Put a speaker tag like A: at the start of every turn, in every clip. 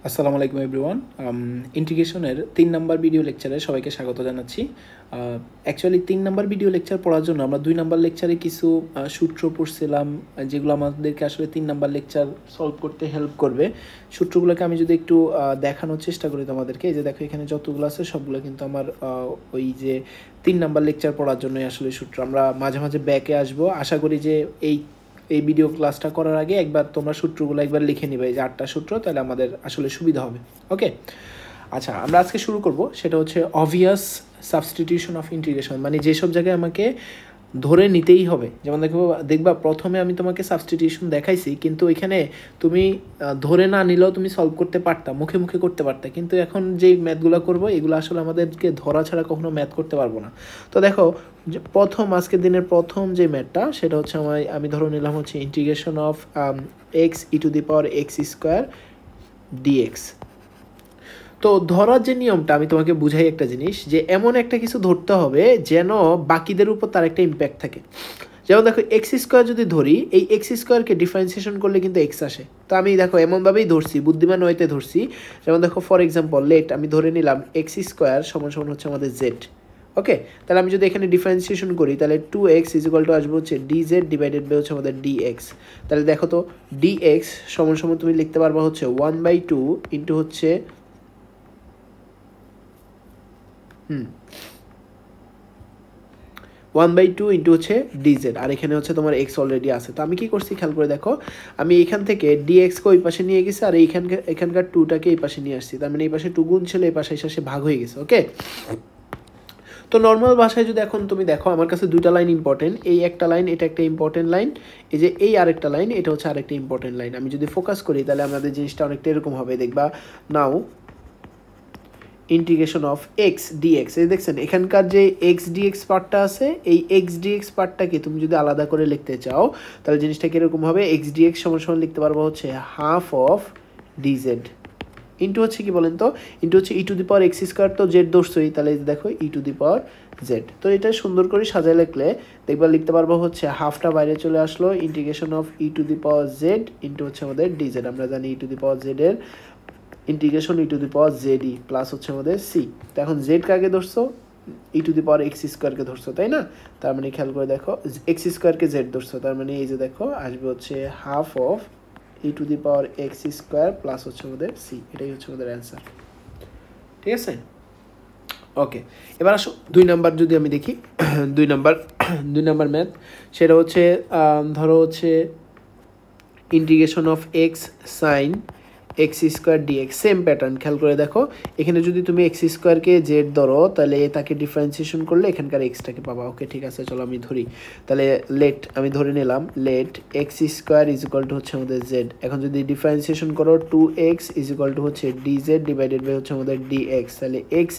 A: আসসালামু আলাইকুম এভরিওয়ান। ইন্টিগ্রেশনের 3 নাম্বার ভিডিও লেকচারে সবাইকে স্বাগত জানাচ্ছি। অ্যাকচুয়ালি 3 নাম্বার ভিডিও লেকচার পড়ার জন্য আমরা 2 নাম্বার লেকচারে কিছু সূত্র পড়ছিলাম, যেগুলো আমাদেরকে আসলে 3 নাম্বার লেকচার সলভ করতে হেল্প করবে। সূত্রগুলোকে আমি যদি একটু দেখানোর চেষ্টা করি তোমাদেরকে, এই যে দেখো এখানে যতগুলো আছে সবগুলো কিন্তু আমার ওই যে 3 নাম্বার লেকচার পড়ার জন্যই আসলে সূত্র। আমরা মাঝে মাঝে ব্যাকে আসবো, আশা করি যে এই ভিডিও ক্লাসটা করার আগে একবার তোমরা সূত্রগুলো একবার লিখে নিবে, যে 8টা সূত্র, তাহলে আমাদের আসলে সুবিধা হবে। ওকে, আচ্ছা আমরা আজকে শুরু করব, সেটা হচ্ছে অবভিয়াস সাবস্টিটিউশন অফ ইন্টিগ্রেশন, মানে যেসব জায়গায় আমাকে ধরে নিতেই হবে। যেমন দেখবা প্রথমে আমি তোমাকে সাবস্টিটিউশন দেখাইছি, কিন্তু ওইখানে তুমি ধরে না নিলেও তুমি সলভ করতে পারতা, মুখে মুখে করতে পারতা, কিন্তু এখন যেই ম্যাথগুলো করবো এগুলো আসলে আমাদেরকে ধরা ছাড়া কখনো ম্যাথ করতে পারবো না। তো দেখো যে আজকের দিনের প্রথম যে ম্যাথটা, সেটা হচ্ছে আমি ধরে নিলাম হচ্ছে integration of x e to the power x square dx. তো ধরার যে নিয়মটা আমি তোমাকে বুঝাই একটা জিনিস, যে এমন একটা কিছু ধরতে হবে যেন বাকিদের উপর তার একটা ইম্প্যাক্ট থাকে। যেমন দেখো এক্স স্কোয়ার যদি ধরি, এই এক্স স্কোয়ারকে ডিফারেন্সিয়েশন করলে কিন্তু এক্স আসে। তো আমি দেখো এমনভাবেই ধরছি, বুদ্ধিমান ওয়েতে ধরছি। যেমন দেখো ফর এক্সাম্পল লেট আমি ধরে নিলাম এক্স স্কোয়ার সমান সমান হচ্ছে আমাদের জেড। ওকে, তাহলে আমি যদি এখানে ডিফারেন্সিয়েশন করি, তাহলে 2x ইজিক্যাল টু আসবে হচ্ছে ডিজেড ডিভাইডেড বাই হচ্ছে আমাদের ডিএক্স। তাহলে দেখো তো ডিএক্স সমান সমান তুমি লিখতে পারবা হচ্ছে 1/2 ইন্টু হচ্ছে 1/2 ইন্টু হচ্ছে ডিজেড, আর এখানে হচ্ছে তোমার এক্স অলরেডি আছে। তো আমি কি করছি খেয়াল করে দেখো, আমি এখান থেকে ডিএক্সকে ওই পাশে নিয়ে গেছি, আর এখানকার 2টাকে এই পাশে নিয়ে আসছি। তার মানে এই পাশে 2 গুণ ছিল, এই পাশে এসে ভাগ হয়ে গেছে। ওকে, তো নর্মাল ভাষায় যদি এখন তুমি দেখো, আমার কাছে 2টা লাইন ইম্পর্টেন্ট, এই একটা লাইন, এটা একটা ইম্পর্টেন্ট লাইন, এই যে এই আরেকটা লাইন, এটা হচ্ছে আরেকটা ইম্পর্টেন্ট লাইন। আমি যদি ফোকাস করি তাহলে আমাদের জিনিসটা অনেকটা এরকম হবে, দেখবা নাও ইন্টিগ্রেশন অফ এক্স ডিএক্স। এই দেখছেন এখানকার যে এক্স ডিএক্স পার্টটা আছে, এই এক্স ডিএক্স পার্টটাকে তুমি যদি আলাদা করে লিখতে চাও, তাহলে জিনিসটা কীরকম হবে, এক্স ডিএক্স সমান সমান লিখতে পারবো হচ্ছে হাফ অফ ডিজেড ইন্টু হচ্ছে কি বলেন তো, ইন্টু হচ্ছে e to the power x square, তো জেড দোষই, তাহলে দেখো ই টু দি পাওয়ার জেড। তো এটা সুন্দর করে সাজায় লিখলে দেখবা লিখতে পারবো হচ্ছে হাফটা বাইরে চলে আসলো, integration of e to the power Z into হচ্ছে আমাদের ডিজেড। আমরা জানি ই টু দি পাওয়ার জেড এর integration E to the power Z E plus হচ্ছে আমাদের সি। তো এখন জেড কাকে ধরছো, ই টু দি পাওয়ার এক্স স্কোয়ারকে ধরছো, তাই না? তার মানে খেয়াল করে দেখো এক্স স্কোয়ারকে জেড ধরছো, তার মানে এই যে দেখো আসবে হচ্ছে half of e to the power x square plus হচ্ছে আমাদের সি। এটাই হচ্ছে আমাদের অ্যান্সার। ঠিক আছে, ওকে। এবার আসো 2 নাম্বার যদি আমি দেখি, 2 নাম্বার ম্যাথ, সেটা হচ্ছে ধরো হচ্ছে integration of x sine x square dx. Same pattern, খেয়াল করে দেখো এখানে যদি তুমি এক্স স্কোয়ারকে জেড ধরো, তাহলে তাকে ডিফারেন্সিয়েশন করলে এখানকার এক্সটাকে পাবা। ওকে, ঠিক আছে, চলো আমি ধরি। তাহলে লেট আমি ধরে নিলাম let x square is equal to হচ্ছে আমাদের জেড। এখন যদি ডিফারেন্সিয়েশন করো 2x ইজ ইকুয়াল টু হচ্ছে ডিজেড ডিভাইডেড বাই হচ্ছে আমাদের ডিএক্স। তাহলে এক্স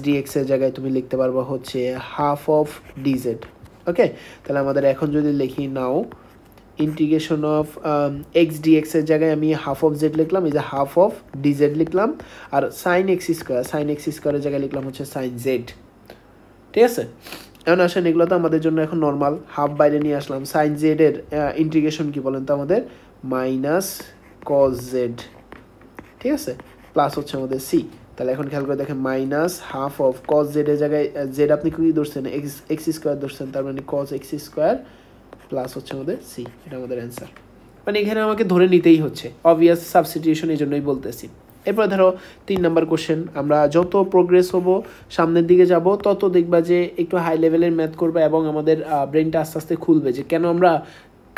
A: ডিএক্স এর জায়গায় তুমি লিখতে পারবা হচ্ছে হাফ অফ ডিজেড। ওকে, তাহলে আমাদের এখন যদি লিখি নাও ইন্টিগ্রেশন অফ এক্স ডিএক্স এর জায়গায় আমি হাফ অফ জেড লিখলাম, এই যে হাফ অফ ডিজেড লিখলাম, আর সাইন এক্স স্কোয়ারের জায়গায় লিখলাম হচ্ছে সাইন জেড। ঠিক আছে, এখন আসেন এগুলো তো আমাদের জন্য এখন নর্মাল, হাফ বাইরে নিয়ে আসলাম। সাইন জেড এর ইন্টিগ্রেশন কি বলেন তো আমাদের মাইনাস কজ জেড। ঠিক আছে, প্লাস হচ্ছে আমাদের সি। তাহলে এখন খেয়াল করে দেখেন minus half of cos z এর জায়গায় জেড আপনি কি ধরছেন, এক্স স্কোয়ার ধরছেন, তার মানে কজ এক্স স্কোয়ার প্লাস হচ্ছে আমাদের সি। এটা আমাদের অ্যান্সার। মানে এখানে আমাকে ধরে নিতেই হচ্ছে, অবভিয়াস সাবস্টিটিউশন, এই জন্যই বলতেছি। এরপর ধরো 3 নাম্বার কোশ্চেন। আমরা যত প্রোগ্রেস হব, সামনের দিকে যাব, তত দেখবা যে একটু হাই লেভেলের ম্যাথ করবে এবং আমাদের ব্রেনটা আস্তে আস্তে খুলবে যে কেন আমরা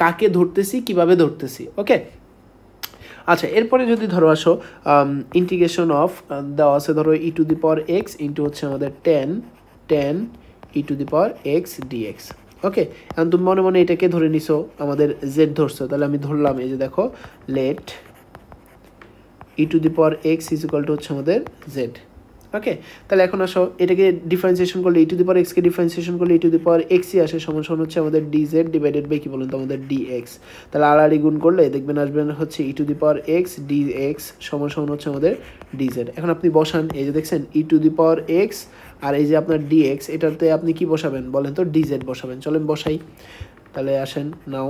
A: কাকে ধরতেছি, কিভাবে ধরতেছি। ওকে, আচ্ছা এরপরে যদি ধরো আসো ইন্টিগ্রেশন অফ দেওয়া আছে, ধরো e to the power x into হচ্ছে আমাদের ten e to the power x dx. Okay, এখন তুমি মনে মনে এটাকে ধরে নিছো আমাদের জেড ধরছো, তাহলে আমি ধরলাম এই যে দেখো let e to the power x is equal to হচ্ছে আমাদের জেড। ওকে, তাহলে এখন আসো এটাকে ডিফারেন্সিয়েশন করলে ই টু দি পাওয়ার এক্সকে ডিফারেন্সিয়েশন করলে ই টু দি পাওয়ার এক্সই আসে, সমান সমান হচ্ছে আমাদের ডিজেড ডিভাইডেড বাই কি বলেন তো আমাদের ডিএক্স। তাহলে আড়াআড়ি গুণ করলে দেখবেন আসবেন হচ্ছে e to the power x dx সমান সমান হচ্ছে আমাদের ডিজেড। এখন আপনি বসান, এই যে দেখছেন ই টু দি পাওয়ার এক্স আর এই যে আপনার ডিএক্স, এটাতে আপনি কি বসাবেন বলেন তো, ডিজেড বসাবেন। চলেন বসাই, তাহলে আসেন নাও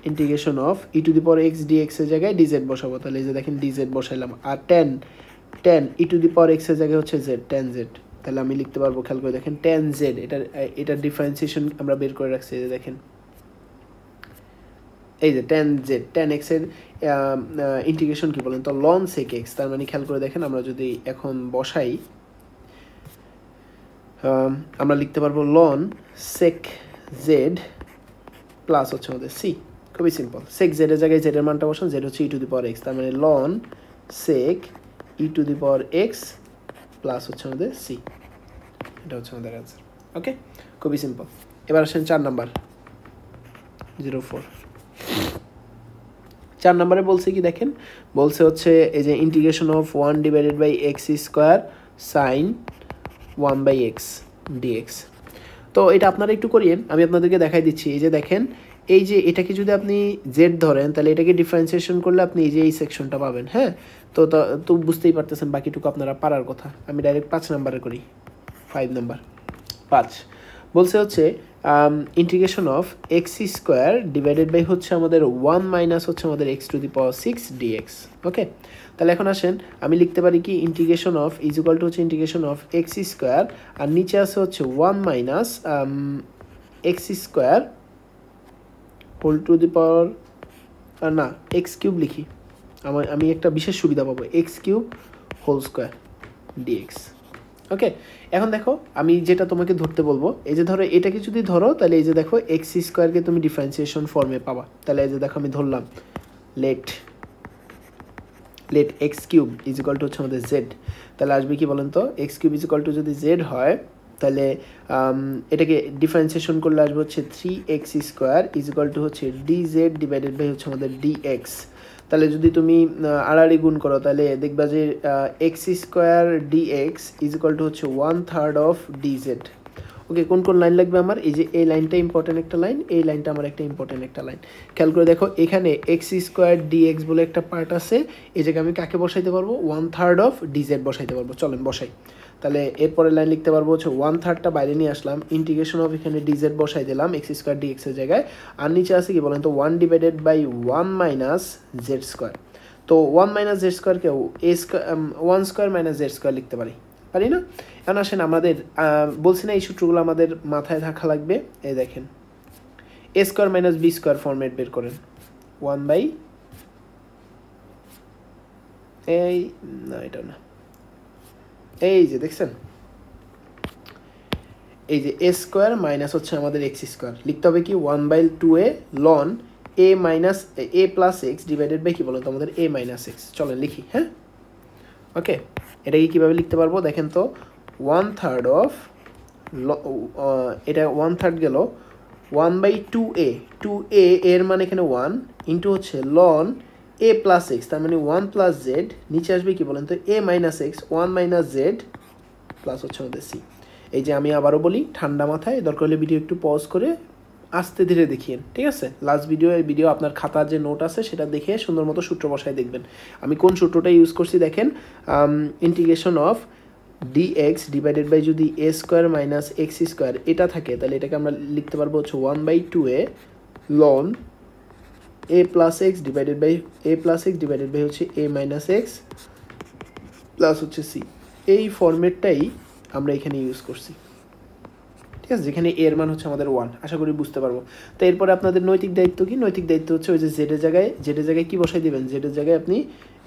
A: integration of e to the power x dx এর জায়গায় ডিজেড বসাবো, তাহলে এই যে দেখেন ডিজেড বসাইলাম। আর ten e to the power x এর জায়গায় হচ্ছে জেড, টেন জেড, তাহলে আমি লিখতে পারবো, খেয়াল করে দেখেন টেন জেড, এটার ডিফারেন্সিয়েশন আমরা বের করে রাখছি। এই যে দেখেন এই যে টেন জেড, টেন এক্স এর ইন্টিগ্রেশন কি বলেন তো লন সেক এক্স, তার মানে খেয়াল করে দেখেন আমরা যদি এখন বসাই আমরা লিখতে পারবো লন সেক জেড প্লাস হচ্ছে আমাদের সি। খুবই সিম্পল, সেক জেডের জায়গায় জেডের মানটা বসান, জেড হচ্ছে e to the power x, তার মানে ln sec e to the power x plus হচ্ছে আমাদের সি, এটা হচ্ছে আমাদের অ্যান্সার। ওকে, খুবই সিম্পল। এবার আসেন 4 নাম্বার 04। 4 নম্বরে বলছে কি দেখেন, বলছে হচ্ছে এই যে integration of 1 divided by x square sine 1 by x dx. তো এটা আপনারা একটু করিয়েন, আমি আপনাদেরকে দেখাই দিচ্ছি। এই যে দেখেন, এই যে এটাকে যদি আপনি জেড ধরেন তাহলে এটাকে ডিফারেন্সিয়েশন করলে আপনি এই যে এই সেকশনটা পাবেন। হ্যাঁ, তো বুঝতেই পারতেছেন বাকিটুকু আপনারা পারার কথা। আমি ডাইরেক্ট 5 নাম্বারে করি, 5 নাম্বার 5 বলছে হচ্ছে integration of x square divided by হচ্ছে আমাদের 1 মাইনাস হচ্ছে আমাদের x to the power 6 dx. Okay, তাহলে এখন আসেন আমি লিখতে পারি কি integration of is equal to হচ্ছে ইন্টিগ্রেশন অফ এক্স স্কোয়ার, আর নিচে আছে হচ্ছে 1 minus x square whole to the power, না এক্স কিউব লিখি, আমি একটা বিশেষ সুবিধা পাবো, x cube whole square dx. Okay, এখন দেখো আমি যেটা তোমাকে ধরতে বলবো, এই যে ধরো এটাকে যদি ধরো তাহলে এই যে দেখো এক্স স্কোয়ারকে তুমি ডিফারেন্সিয়েশন ফর্মে পাবা। তাহলে এই যে দেখো আমি ধরলাম let x cube is equal to হচ্ছে আমাদের জেড, তাহলে আসবে কি বলেন তো, x cube is equal to যদি জেড হয় তাহলে এটাকে ডিফারেন্সিয়েশন করলে আসবে হচ্ছে 3x square is equal to হচ্ছে ডিজেড ডিভাইডেড বাই হচ্ছে আমাদের ডিএক্স। তাহলে যদি তুমি আড়াআড়ি গুণ করো তাহলে দেখবা যে x square dx is equal to হচ্ছে 1/3 অফ ডিজেড। ওকে, কোন কোন লাইন লাগবে আমার, এই যে এই লাইনটা ইম্পর্টেন্ট একটা লাইন, এই লাইনটা আমার একটা ইম্পর্টেন্ট একটা লাইন। খেয়াল করে দেখো এখানে এক্স স্কোয়ার ডিএক্স বলে একটা পার্ট আছে, এই জায়গায় আমি কাকে বসাইতে পারবো, 1/3 অফ ডিজেড বসাইতে পারবো। চলেন বসাই, তাহলে এরপরে লাইন লিখতে পারবো হচ্ছে 1/3টা বাইরে নিয়ে আসলাম, ইন্টিগ্রেশন অফ এখানে ডিজেড বসাই দিলাম এক্স স্কোয়ার ডিএক্স এর জায়গায়, আর নিচে আছে কি বলেন তো 1 divided by 1 minus Z square. তো 1 মাইনাস জেড স্কোয়ারকেও A square 1 square minus Z square লিখতে পারি না? এখন আসেন আমাদের বলছি না এই সূত্রগুলো আমাদের মাথায় থাকা লাগবে। এই দেখেন A square minus B square format বের করেন, 1 বাই এই না এটা না, এই যে দেখছেন এই যে এ স্কোয়ার মাইনাস হচ্ছে আমাদের এক্স স্কোয়ার, লিখতে হবে কি 1/2a ln a minus a plus x divided by কি বলতো আমাদের এ মাইনাস এক্স। চলেন লিখি। হ্যাঁ, ওকে, এটাকে কীভাবে লিখতে পারবো দেখেন তো, 1/3 অফ এটা 1/3 গেল 1/2a, 2a এর মানে এখানে 1 ইন্টু হচ্ছে লন এ প্লাস এক্স, তার মানে 1 প্লাস জেড, নিচে আসবে কি বলেন তো A minus x 1 minus Z plus হচ্ছে আমাদের সি। এই যে আমি আবারও বলি ঠান্ডা মাথায়, দরকার হলে ভিডিও একটু পজ করে আস্তে ধীরে দেখিয়েন, ঠিক আছে? লাস্ট ভিডিও আপনার খাতার যে নোট আছে সেটা দেখে সুন্দর মতো সূত্র বসায় দেখবেন। আমি কোন সূত্রটা ইউজ করছি দেখেন, integration of dx divided by যদি a square minus x square এটা থাকে তাহলে এটাকে আমরা লিখতে পারবো হচ্ছে 1/2a ln a plus x divided by হচ্ছে এ মাইনাস এক্স প্লাস হচ্ছে সি। এই ফরম্যাটটাই আমরা এখানে ইউজ করছি, ঠিক আছে, যেখানে এর মান হচ্ছে আমাদের 1। আশা করি বুঝতে পারবো। তো এরপরে আপনাদের নৈতিক দায়িত্ব কি, নৈতিক দায়িত্ব হচ্ছে ওই যে জেডের জায়গায় কি বসাই দেবেন, জেডের জায়গায় আপনি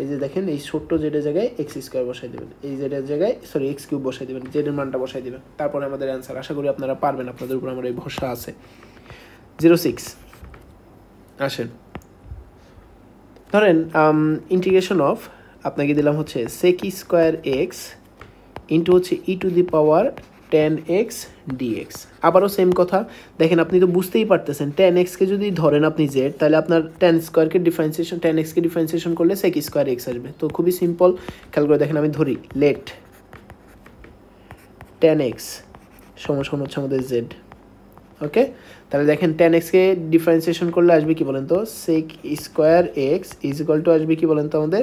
A: এই যে দেখেন এই ছোট্ট জেডের জায়গায় এক্স স্কোয়ার বসাই দেবেন, এই জেডের জায়গায় এক্স কিউব বসাই দেবেন, জেডের মানটা বসাই দেবেন, তারপরে আমাদের অ্যান্সার। আশা করি আপনারা পারবেন, আপনাদের উপর আমার এই ভরসা আছে। 06 আসেন, ধরেন ইন্টিগ্রেশন অফ আপনাকে দিলাম হচ্ছে সেক স্কোয়ার এক্স ইন্টু হচ্ছে e to the power 10x dx। আবারও সেম কথা, দেখেন আপনি তো বুঝতেই পারতেছেন 10xকে যদি ধরেন আপনি জেড তাহলে আপনার 10 স্কোয়ারকে ডিফারেন্সিয়েশন 10xকে ডিফারেন্সিয়েশন করলে সেক স্কোয়ার এক্স আসবে। তো খুবই সিম্পল, খেয়াল করে দেখেন আমি ধরি লেট 10x সমান হচ্ছে আমাদের জেড। ওকে, তাহলে দেখেন 10xকে ডিফারেন্সিয়েশন করলে আসবে কি বলেন তো sec square x is equal to আসবে কি বলেন তো আমাদের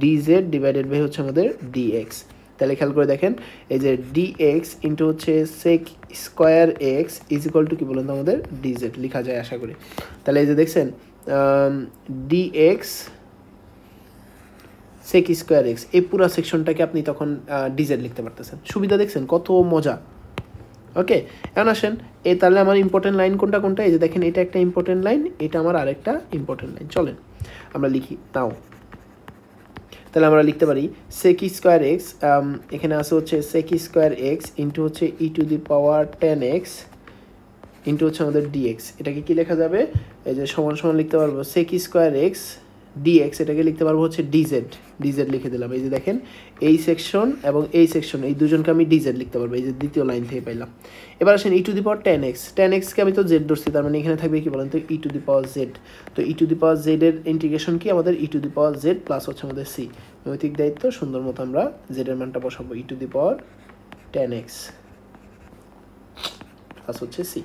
A: ডিজেড ডিভাইডেড বাই হচ্ছে আমাদের ডিএক্স। তাহলে খেয়াল করে দেখেন এই যে ডিএক্স ইন্টু হচ্ছে sec square x is equal to কি বলেন তো আমাদের ডিজেড লেখা যায় আশা করি। তাহলে এই যে দেখছেন ডিএক্স সেক স্কোয়ার এক্স, এই পুরো সেকশনটাকে আপনি তখন ডিজেড লিখতে পারতেছেন। সুবিধা দেখছেন কত মজা। ওকে, এখন আসেন তাহলে আমার ইম্পর্টেন্ট লাইন কোনটা কোনটা, এই যে দেখেন এটা একটা ইম্পর্টেন্ট লাইন, এটা আমার আরেকটা ইম্পর্টেন্ট লাইন। চলেন আমরা লিখি নাও। তাহলে আমরা লিখতে পারি সেক স্কোয়ার এক্স, এখানে আছে হচ্ছে সেক স্কোয়ার এক্স ইন্টু হচ্ছে e to the power 10x into হচ্ছে আমাদের ডিএক্স। এটাকে কি লেখা যাবে, এই যে সমান সমান লিখতে পারবো সেক স্কোয়ার এক্স ডিএক্স, এটাকে লিখতে পারবো হচ্ছে ডিজেড। ডিজেড লিখে দিলাম। এই যে দেখেন এই সেকশন এবং এই সেকশন, এই দুজনকে আমি ডিজেড লিখতে পারবো, এই যে দ্বিতীয় লাইন থেকে পাইলাম। এবার আসেন ই টু দি পাওয়ার 10x, 10xকে আমি তো জেড ধরছি, তার মানে এখানে থাকবে কি বলেন তো e to the power Z. তো e to the power Z এর ইন্টিগ্রেশন কি আমাদের e to the power Z plus হচ্ছে আমাদের সি। নৈতিক দায়িত্ব, সুন্দর মতো আমরা জেড এর মানটা বসাবো e to the power 10x plus হচ্ছে সি।